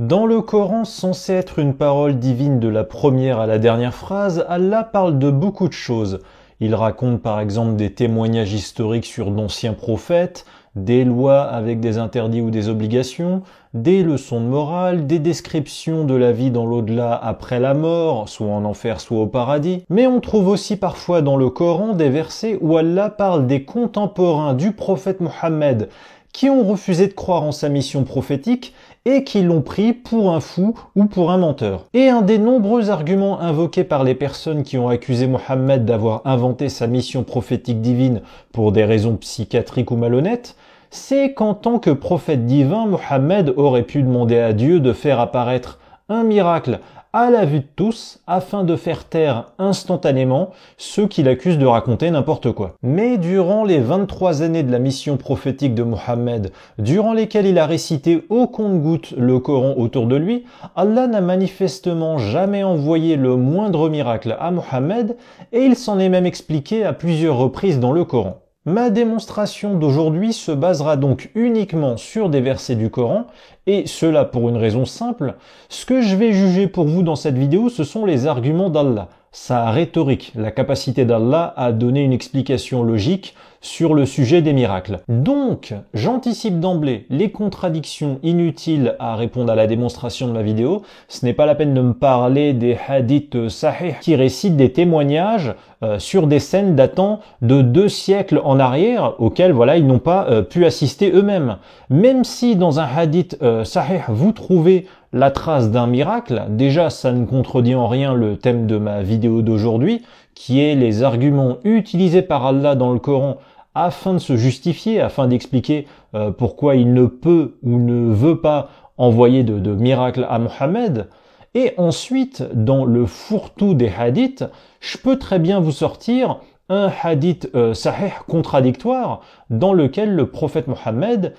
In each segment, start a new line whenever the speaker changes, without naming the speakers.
Dans le Coran, censé être une parole divine de la première à la dernière phrase, Allah parle de beaucoup de choses. Il raconte par exemple des témoignages historiques sur d'anciens prophètes, des lois avec des interdits ou des obligations, des leçons de morale, des descriptions de la vie dans l'au-delà après la mort, soit en enfer, soit au paradis. Mais on trouve aussi parfois dans le Coran des versets où Allah parle des contemporains du prophète Mohammed qui ont refusé de croire en sa mission prophétique et qui l'ont pris pour un fou ou pour un menteur. Et un des nombreux arguments invoqués par les personnes qui ont accusé Mohammed d'avoir inventé sa mission prophétique divine pour des raisons psychiatriques ou malhonnêtes, c'est qu'en tant que prophète divin, Mohammed aurait pu demander à Dieu de faire apparaître un miracle à la vue de tous, afin de faire taire instantanément ceux qui l'accusent de raconter n'importe quoi. Mais durant les 23 années de la mission prophétique de Mohammed, durant lesquelles il a récité au compte-gouttes le Coran autour de lui, Allah n'a manifestement jamais envoyé le moindre miracle à Mohammed, et il s'en est même expliqué à plusieurs reprises dans le Coran. Ma démonstration d'aujourd'hui se basera donc uniquement sur des versets du Coran, et cela pour une raison simple. Ce que je vais juger pour vous dans cette vidéo, ce sont les arguments d'Allah, sa rhétorique, la capacité d'Allah à donner une explication logique sur le sujet des miracles. Donc, j'anticipe d'emblée les contradictions inutiles à répondre à la démonstration de ma vidéo. Ce n'est pas la peine de me parler des hadiths sahih qui récitent des témoignages sur des scènes datant de 2 siècles en arrière, auxquels ils n'ont pas pu assister eux-mêmes. Même si dans un hadith sahih vous trouvez la trace d'un miracle, déjà ça ne contredit en rien le thème de ma vidéo d'aujourd'hui, qui est les arguments utilisés par Allah dans le Coran afin de se justifier, afin d'expliquer pourquoi il ne peut ou ne veut pas envoyer de miracle à Mohammed. Et ensuite, dans le fourre-tout des hadiths, je peux très bien vous sortir un hadith sahih contradictoire dans lequel le prophète Mohammed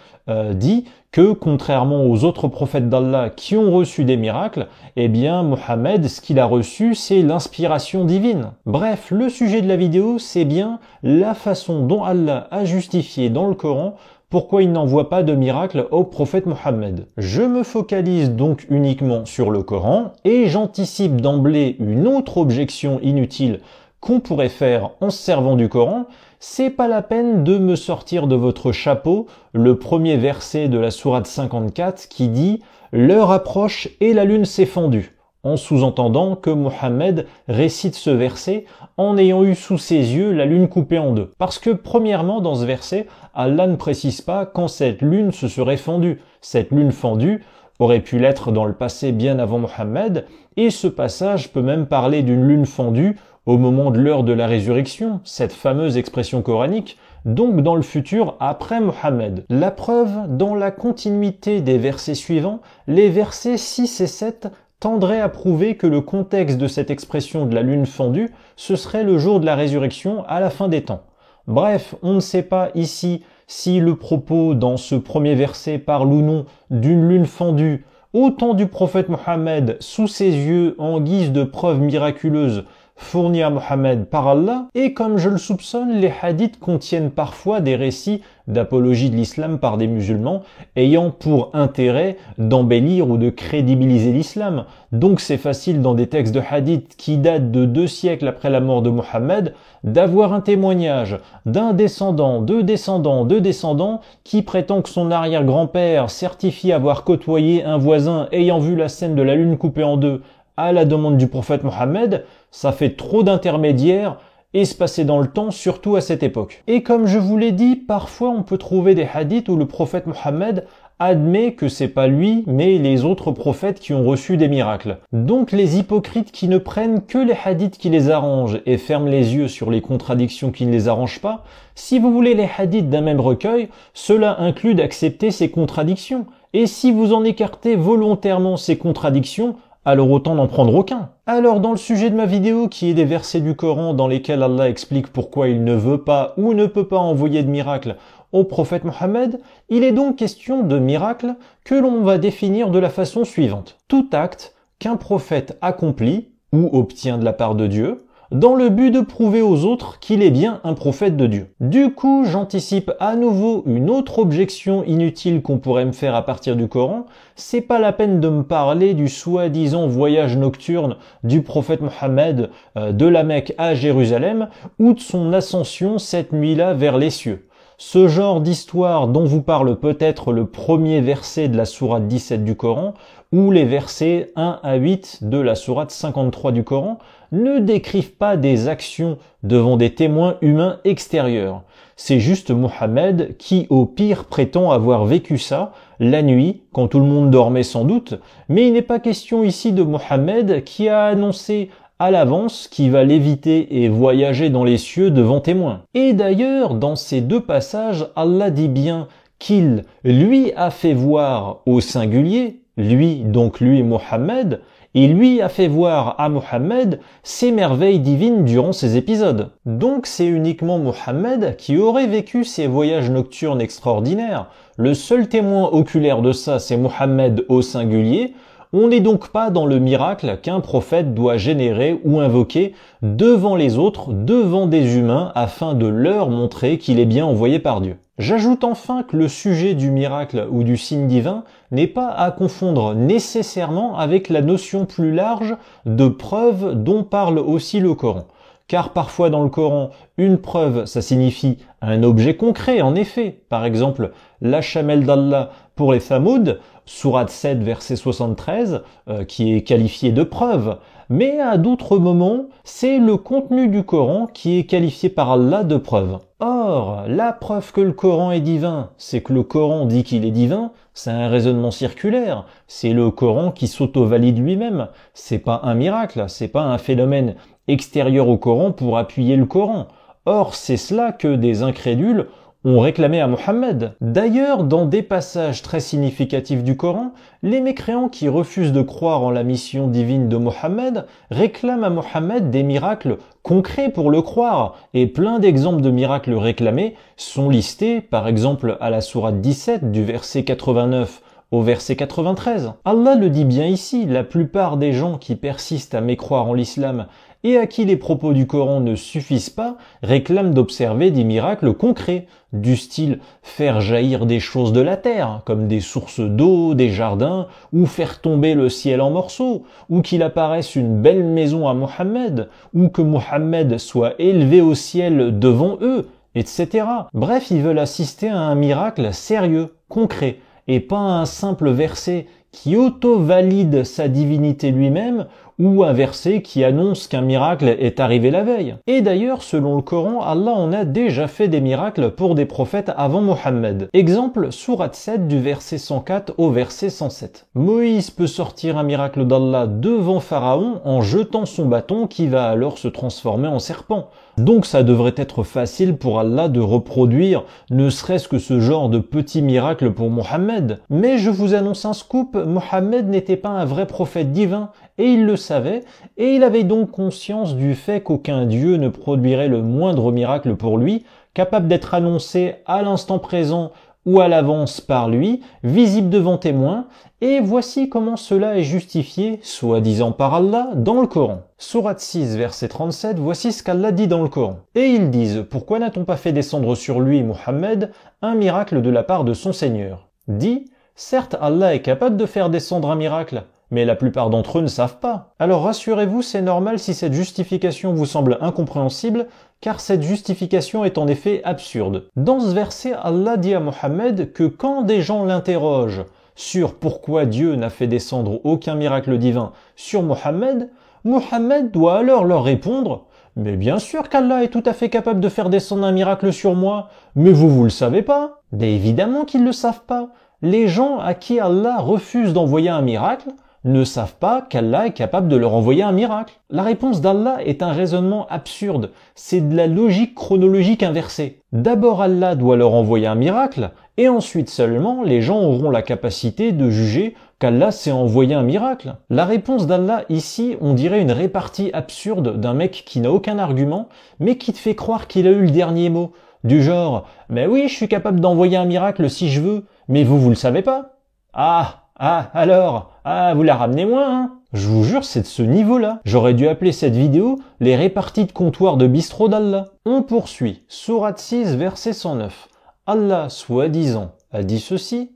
dit que contrairement aux autres prophètes d'Allah qui ont reçu des miracles, eh bien Mohammed, ce qu'il a reçu, c'est l'inspiration divine. Bref, le sujet de la vidéo, c'est bien la façon dont Allah a justifié dans le Coran pourquoi il n'envoie pas de miracle au prophète Mohammed. Je me focalise donc uniquement sur le Coran et j'anticipe d'emblée une autre objection inutile qu'on pourrait faire en se servant du Coran. C'est pas la peine de me sortir de votre chapeau le premier verset de la sourate 54 qui dit « L'heure approche et la lune s'est fendue », en sous-entendant que Mohammed récite ce verset en ayant eu sous ses yeux la lune coupée en deux. Parce que premièrement, dans ce verset, Allah ne précise pas quand cette lune se serait fendue. Cette lune fendue aurait pu l'être dans le passé bien avant Mohammed, et ce passage peut même parler d'une lune fendue au moment de l'heure de la résurrection, cette fameuse expression coranique, donc dans le futur après Mohammed. La preuve, dans la continuité des versets suivants, les versets 6 et 7 tendraient à prouver que le contexte de cette expression de la lune fendue, ce serait le jour de la résurrection à la fin des temps. Bref, on ne sait pas ici si le propos dans ce premier verset parle ou non d'une lune fendue au temps du prophète Mohammed sous ses yeux en guise de preuve miraculeuse fourni à Mohammed par Allah, et comme je le soupçonne, les hadiths contiennent parfois des récits d'apologie de l'islam par des musulmans ayant pour intérêt d'embellir ou de crédibiliser l'islam. Donc c'est facile dans des textes de hadiths qui datent de 2 siècles après la mort de Mohammed d'avoir un témoignage d'un descendant, deux descendants qui prétend que son arrière-grand-père certifie avoir côtoyé un voisin ayant vu la scène de la lune coupée en deux à la demande du prophète Mohammed. Ça fait trop d'intermédiaires espacés dans le temps, surtout à cette époque. Et comme je vous l'ai dit, parfois on peut trouver des hadiths où le prophète Mohammed admet que c'est pas lui, mais les autres prophètes qui ont reçu des miracles. Donc les hypocrites qui ne prennent que les hadiths qui les arrangent et ferment les yeux sur les contradictions qui ne les arrangent pas, si vous voulez les hadiths d'un même recueil, cela inclut d'accepter ces contradictions. Et si vous en écartez volontairement ces contradictions, alors autant n'en prendre aucun. Alors dans le sujet de ma vidéo qui est des versets du Coran dans lesquels Allah explique pourquoi il ne veut pas ou ne peut pas envoyer de miracle au prophète Mohammed, il est donc question de miracle que l'on va définir de la façon suivante. Tout acte qu'un prophète accomplit ou obtient de la part de Dieu dans le but de prouver aux autres qu'il est bien un prophète de Dieu. Du coup, j'anticipe à nouveau une autre objection inutile qu'on pourrait me faire à partir du Coran. C'est pas la peine de me parler du soi-disant voyage nocturne du prophète Mohammed de la Mecque à Jérusalem ou de son ascension cette nuit-là vers les cieux. Ce genre d'histoire dont vous parle peut-être le premier verset de la sourate 17 du Coran ou les versets 1 à 8 de la sourate 53 du Coran ne décrivent pas des actions devant des témoins humains extérieurs. C'est juste Mohammed qui, au pire, prétend avoir vécu ça la nuit, quand tout le monde dormait sans doute, mais il n'est pas question ici de Mohammed qui a annoncé à l'avance qui va léviter et voyager dans les cieux devant témoins. Et d'ailleurs, dans ces deux passages, Allah dit bien qu'il lui a fait voir au singulier, lui, donc lui Mohammed, et lui a fait voir à Mohammed ces merveilles divines durant ces épisodes. Donc c'est uniquement Mohammed qui aurait vécu ces voyages nocturnes extraordinaires. Le seul témoin oculaire de ça, c'est Mohammed au singulier. On n'est donc pas dans le miracle qu'un prophète doit générer ou invoquer devant les autres, devant des humains, afin de leur montrer qu'il est bien envoyé par Dieu. J'ajoute enfin que le sujet du miracle ou du signe divin n'est pas à confondre nécessairement avec la notion plus large de preuve dont parle aussi le Coran. Car parfois dans le Coran, une preuve, ça signifie un objet concret, en effet. Par exemple, la chamelle d'Allah pour les Thamoud, sourate 7, verset 73, qui est qualifiée de preuve. Mais à d'autres moments, c'est le contenu du Coran qui est qualifié par Allah de preuve. Or, la preuve que le Coran est divin, c'est que le Coran dit qu'il est divin, c'est un raisonnement circulaire. C'est le Coran qui s'auto-valide lui-même. C'est pas un miracle, c'est pas un phénomène extérieur au Coran pour appuyer le Coran. Or, c'est cela que des incrédules ont réclamé à Mohammed. D'ailleurs, dans des passages très significatifs du Coran, les mécréants qui refusent de croire en la mission divine de Mohammed réclament à Mohammed des miracles concrets pour le croire, et plein d'exemples de miracles réclamés sont listés, par exemple à la sourate 17 du verset 89 au verset 93. Allah le dit bien ici, la plupart des gens qui persistent à mécroire en l'islam et à qui les propos du Coran ne suffisent pas réclament d'observer des miracles concrets, du style faire jaillir des choses de la terre, comme des sources d'eau, des jardins, ou faire tomber le ciel en morceaux, ou qu'il apparaisse une belle maison à Mohammed, ou que Mohammed soit élevé au ciel devant eux, etc. Bref, ils veulent assister à un miracle sérieux, concret, et pas un simple verset qui auto-valide sa divinité lui-même ou un verset qui annonce qu'un miracle est arrivé la veille. Et d'ailleurs, selon le Coran, Allah en a déjà fait des miracles pour des prophètes avant Mohammed. Exemple, sourate 7 du verset 104 au verset 107. Moïse peut sortir un miracle d'Allah devant Pharaon en jetant son bâton qui va alors se transformer en serpent. Donc ça devrait être facile pour Allah de reproduire ne serait-ce que ce genre de petit miracle pour Mohammed. Mais je vous annonce un scoop, Mohammed n'était pas un vrai prophète divin et il le savait, et il avait donc conscience du fait qu'aucun dieu ne produirait le moindre miracle pour lui, capable d'être annoncé à l'instant présent ou à l'avance par lui, visible devant témoins, et voici comment cela est justifié, soi-disant par Allah, dans le Coran. Sourate 6, verset 37, voici ce qu'Allah dit dans le Coran. Et ils disent, pourquoi n'a-t-on pas fait descendre sur lui, Mohammed, un miracle de la part de son Seigneur? Dit, certes, Allah est capable de faire descendre un miracle, mais la plupart d'entre eux ne savent pas. Alors rassurez-vous, c'est normal si cette justification vous semble incompréhensible, car cette justification est en effet absurde. Dans ce verset, Allah dit à Mohammed que quand des gens l'interrogent sur pourquoi Dieu n'a fait descendre aucun miracle divin sur Mohammed, Mohammed doit alors leur répondre « Mais bien sûr qu'Allah est tout à fait capable de faire descendre un miracle sur moi, mais vous le savez pas ?» Mais évidemment qu'ils le savent pas. Les gens à qui Allah refuse d'envoyer un miracle ne savent pas qu'Allah est capable de leur envoyer un miracle. La réponse d'Allah est un raisonnement absurde. C'est de la logique chronologique inversée. D'abord Allah doit leur envoyer un miracle, et ensuite seulement les gens auront la capacité de juger qu'Allah s'est envoyé un miracle. La réponse d'Allah ici, on dirait une répartie absurde d'un mec qui n'a aucun argument, mais qui te fait croire qu'il a eu le dernier mot. Du genre, mais oui, je suis capable d'envoyer un miracle si je veux, mais vous le savez pas. Ah, Ah, alors? Ah, vous la ramenez moins, hein? Je vous jure, c'est de ce niveau-là. J'aurais dû appeler cette vidéo « Les réparties de comptoir de bistrot d'Allah ». On poursuit. Sourate 6, verset 109. Allah, soi-disant, a dit ceci,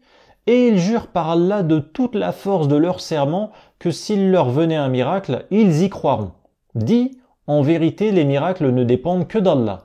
et ils jurent par Allah de toute la force de leur serment que s'il leur venait un miracle, ils y croiront. Dit, en vérité, les miracles ne dépendent que d'Allah.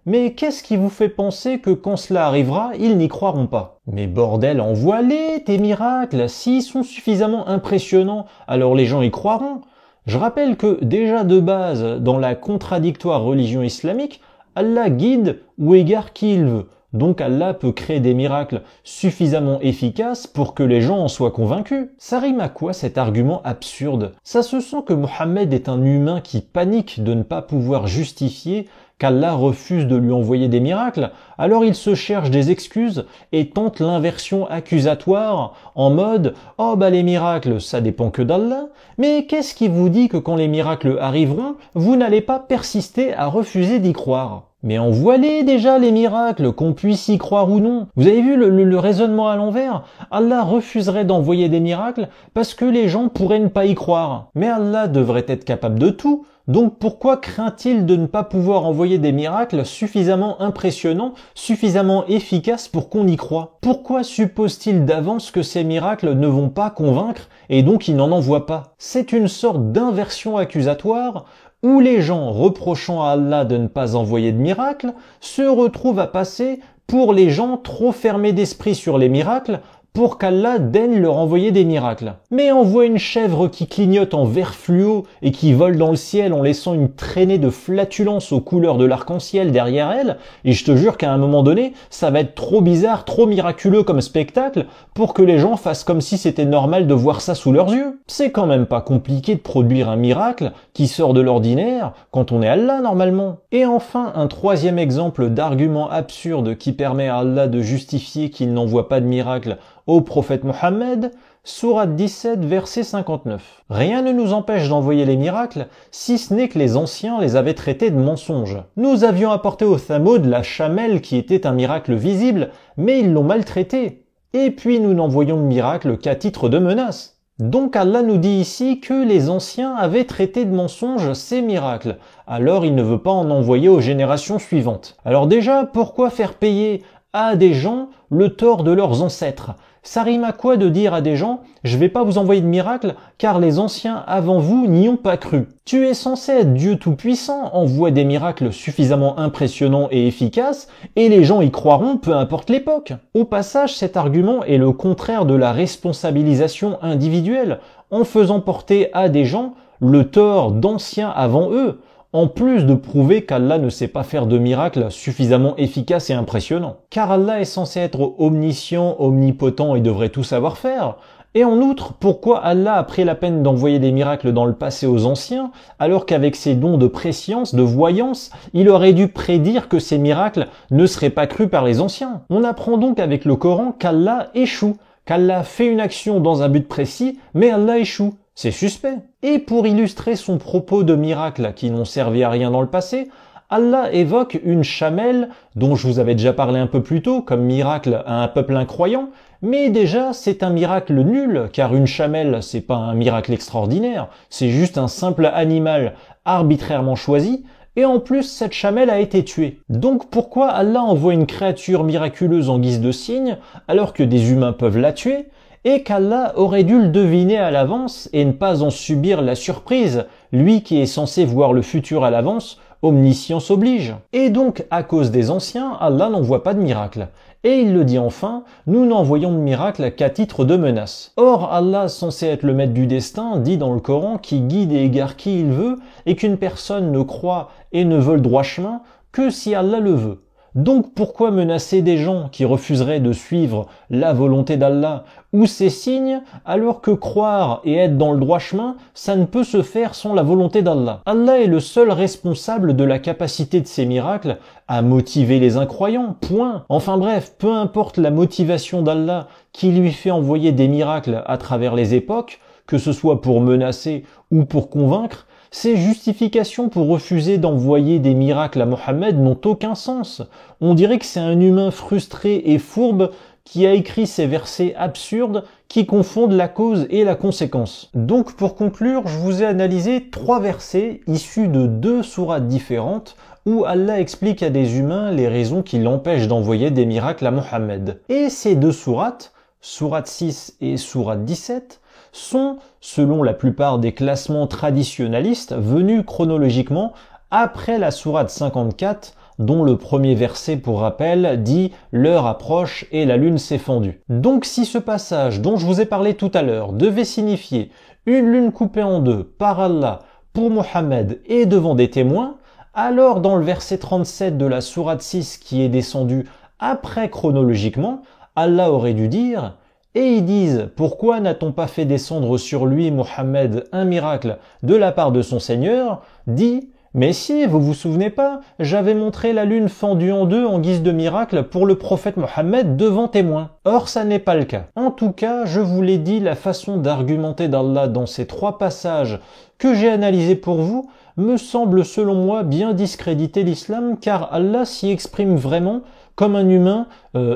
Mais qu'est-ce qui vous fait penser que quand cela arrivera, ils n'y croiront pas? Mais bordel, envoie-les, tes miracles, s'ils sont suffisamment impressionnants, alors les gens y croiront. Je rappelle que déjà de base, dans la contradictoire religion islamique, Allah guide ou égare qui il veut. Donc Allah peut créer des miracles suffisamment efficaces pour que les gens en soient convaincus. Ça rime à quoi cet argument absurde? Ça se sent que Mohammed est un humain qui panique de ne pas pouvoir justifier qu'Allah refuse de lui envoyer des miracles, alors il se cherche des excuses et tente l'inversion accusatoire en mode « Oh bah les miracles, ça dépend que d'Allah, mais qu'est-ce qui vous dit que quand les miracles arriveront, vous n'allez pas persister à refuser d'y croire ?» Mais envoie-les déjà les miracles, qu'on puisse y croire ou non. Vous avez vu le raisonnement à l'envers? Allah refuserait d'envoyer des miracles parce que les gens pourraient ne pas y croire. Mais Allah devrait être capable de tout. Donc pourquoi craint-il de ne pas pouvoir envoyer des miracles suffisamment impressionnants, suffisamment efficaces pour qu'on y croie? Pourquoi suppose-t-il d'avance que ces miracles ne vont pas convaincre et donc il n'en envoie pas? C'est une sorte d'inversion accusatoire où les gens reprochant à Allah de ne pas envoyer de miracles se retrouvent à passer pour les gens trop fermés d'esprit sur les miracles pour qu'Allah daigne leur envoyer des miracles. Mais envoie une chèvre qui clignote en vert fluo et qui vole dans le ciel en laissant une traînée de flatulence aux couleurs de l'arc-en-ciel derrière elle, et je te jure qu'à un moment donné, ça va être trop bizarre, trop miraculeux comme spectacle pour que les gens fassent comme si c'était normal de voir ça sous leurs yeux. C'est quand même pas compliqué de produire un miracle qui sort de l'ordinaire quand on est Allah normalement. Et enfin, un troisième exemple d'argument absurde qui permet à Allah de justifier qu'il n'envoie pas de miracle au prophète Mohammed, sourate 17, verset 59. Rien ne nous empêche d'envoyer les miracles, si ce n'est que les anciens les avaient traités de mensonges. Nous avions apporté aux Thamoud la chamelle qui était un miracle visible, mais ils l'ont maltraité. Et puis nous n'envoyons de miracle qu'à titre de menace. Donc Allah nous dit ici que les anciens avaient traité de mensonges ces miracles, alors il ne veut pas en envoyer aux générations suivantes. Alors déjà, pourquoi faire payer à des gens le tort de leurs ancêtres? Ça rime à quoi de dire à des gens « Je vais pas vous envoyer de miracle car les anciens avant vous n'y ont pas cru ». Tu es censé être Dieu Tout-Puissant, envoie des miracles suffisamment impressionnants et efficaces et les gens y croiront peu importe l'époque. Au passage, cet argument est le contraire de la responsabilisation individuelle en faisant porter à des gens le tort d'anciens avant eux, en plus de prouver qu'Allah ne sait pas faire de miracles suffisamment efficaces et impressionnants. Car Allah est censé être omniscient, omnipotent et devrait tout savoir faire. Et en outre, pourquoi Allah a pris la peine d'envoyer des miracles dans le passé aux anciens, alors qu'avec ses dons de prescience, de voyance, il aurait dû prédire que ces miracles ne seraient pas crus par les anciens? On apprend donc avec le Coran qu'Allah échoue, qu'Allah fait une action dans un but précis, mais Allah échoue. C'est suspect. Et pour illustrer son propos de miracles qui n'ont servi à rien dans le passé, Allah évoque une chamelle dont je vous avais déjà parlé un peu plus tôt comme miracle à un peuple incroyant, mais déjà c'est un miracle nul car une chamelle c'est pas un miracle extraordinaire, c'est juste un simple animal arbitrairement choisi et en plus cette chamelle a été tuée. Donc pourquoi Allah envoie une créature miraculeuse en guise de signe alors que des humains peuvent la tuer? Et qu'Allah aurait dû le deviner à l'avance et ne pas en subir la surprise, lui qui est censé voir le futur à l'avance, omniscience oblige. Et donc, à cause des anciens, Allah n'envoie pas de miracle. Et il le dit enfin, nous n'envoyons de miracle qu'à titre de menace. Or, Allah, censé être le maître du destin, dit dans le Coran qu'il guide et égare qui il veut, et qu'une personne ne croit et ne veut le droit chemin que si Allah le veut. Donc pourquoi menacer des gens qui refuseraient de suivre la volonté d'Allah ou ses signes alors que croire et être dans le droit chemin, ça ne peut se faire sans la volonté d'Allah. Allah est le seul responsable de la capacité de ces miracles à motiver les incroyants, point. Enfin bref, peu importe la motivation d'Allah qui lui fait envoyer des miracles à travers les époques, que ce soit pour menacer ou pour convaincre, ces justifications pour refuser d'envoyer des miracles à Mohammed n'ont aucun sens. On dirait que c'est un humain frustré et fourbe qui a écrit ces versets absurdes qui confondent la cause et la conséquence. Donc pour conclure, je vous ai analysé 3 versets issus de 2 sourates différentes où Allah explique à des humains les raisons qui l'empêchent d'envoyer des miracles à Mohammed. Et ces 2 sourates, sourate 6 et sourate 17, sont, selon la plupart des classements traditionnalistes, venus chronologiquement après la sourate 54, dont le premier verset, pour rappel, dit « L'heure approche et la lune s'est fendue ». Donc si ce passage dont je vous ai parlé tout à l'heure devait signifier une lune coupée en deux par Allah pour Mohammed et devant des témoins, alors dans le verset 37 de la sourate 6 qui est descendu après chronologiquement, Allah aurait dû dire « Et ils disent, pourquoi n'a-t-on pas fait descendre sur lui, Mohammed, un miracle de la part de son Seigneur ?» dit « Mais si, vous vous souvenez pas, j'avais montré la lune fendue en deux en guise de miracle pour le prophète Mohammed devant témoins. Or, ça n'est pas le cas. En tout cas, je vous l'ai dit, la façon d'argumenter d'Allah dans ces 3 passages que j'ai analysés pour vous me semble selon moi bien discréditer l'islam car Allah s'y exprime vraiment comme un humain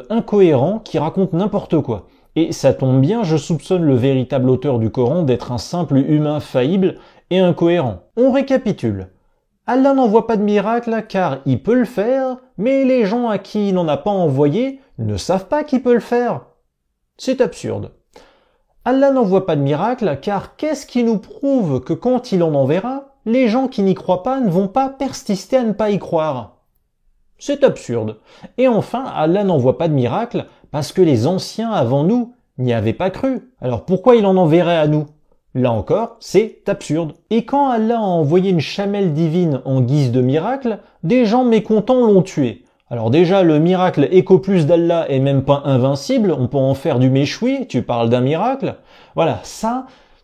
incohérent qui raconte n'importe quoi. Et ça tombe bien, je soupçonne le véritable auteur du Coran d'être un simple humain faillible et incohérent. On récapitule. Allah n'envoie pas de miracle car il peut le faire, mais les gens à qui il n'en a pas envoyé ne savent pas qu'il peut le faire. C'est absurde. Allah n'envoie pas de miracle car qu'est-ce qui nous prouve que quand il en enverra, les gens qui n'y croient pas ne vont pas persister à ne pas y croire? C'est absurde. Et enfin, Allah n'envoie pas de miracle parce que les anciens avant nous n'y avaient pas cru. Alors pourquoi il en enverrait à nous? Là encore, c'est absurde. Et quand Allah a envoyé une chamelle divine en guise de miracle, des gens mécontents l'ont tué. Alors déjà, le miracle Éco+ d'Allah est même pas invincible, on peut en faire du méchoui, tu parles d'un miracle. Voilà,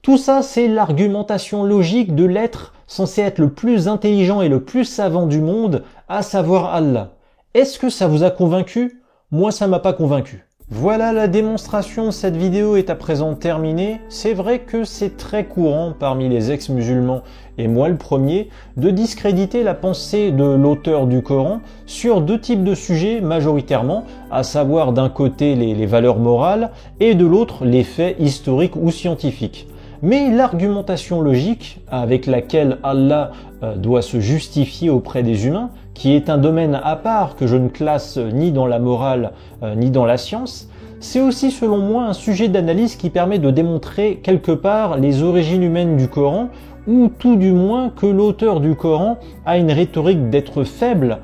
tout ça c'est l'argumentation logique de l'être censé être le plus intelligent et le plus savant du monde, à savoir Allah. Est-ce que ça vous a convaincu? Moi ça m'a pas convaincu. Voilà, la démonstration de cette vidéo est à présent terminée. C'est vrai que c'est très courant parmi les ex-musulmans, et moi le premier, de discréditer la pensée de l'auteur du Coran sur 2 types de sujets majoritairement, à savoir d'un côté les valeurs morales et de l'autre les faits historiques ou scientifiques. Mais l'argumentation logique avec laquelle Allah doit se justifier auprès des humains, qui est un domaine à part que je ne classe ni dans la morale ni dans la science, c'est aussi selon moi un sujet d'analyse qui permet de démontrer quelque part les origines humaines du Coran, ou tout du moins que l'auteur du Coran a une rhétorique d'être faible,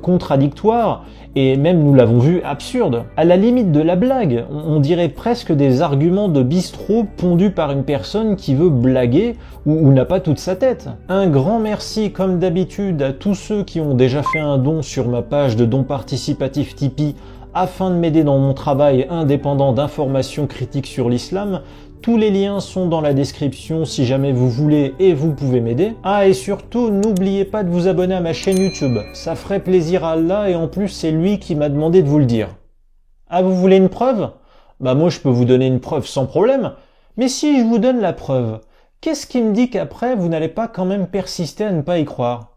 contradictoire, et même, nous l'avons vu, absurde. À la limite de la blague, on dirait presque des arguments de bistrot pondus par une personne qui veut blaguer ou n'a pas toute sa tête. Un grand merci, comme d'habitude, à tous ceux qui ont déjà fait un don sur ma page de dons participatifs Tipeee afin de m'aider dans mon travail indépendant d'informations critiques sur l'islam. Tous les liens sont dans la description si jamais vous voulez et vous pouvez m'aider. Ah, et surtout, n'oubliez pas de vous abonner à ma chaîne YouTube. Ça ferait plaisir à Allah et en plus c'est lui qui m'a demandé de vous le dire. Ah, vous voulez une preuve? Bah moi je peux vous donner une preuve sans problème. Mais si je vous donne la preuve, qu'est-ce qui me dit qu'après vous n'allez pas quand même persister à ne pas y croire?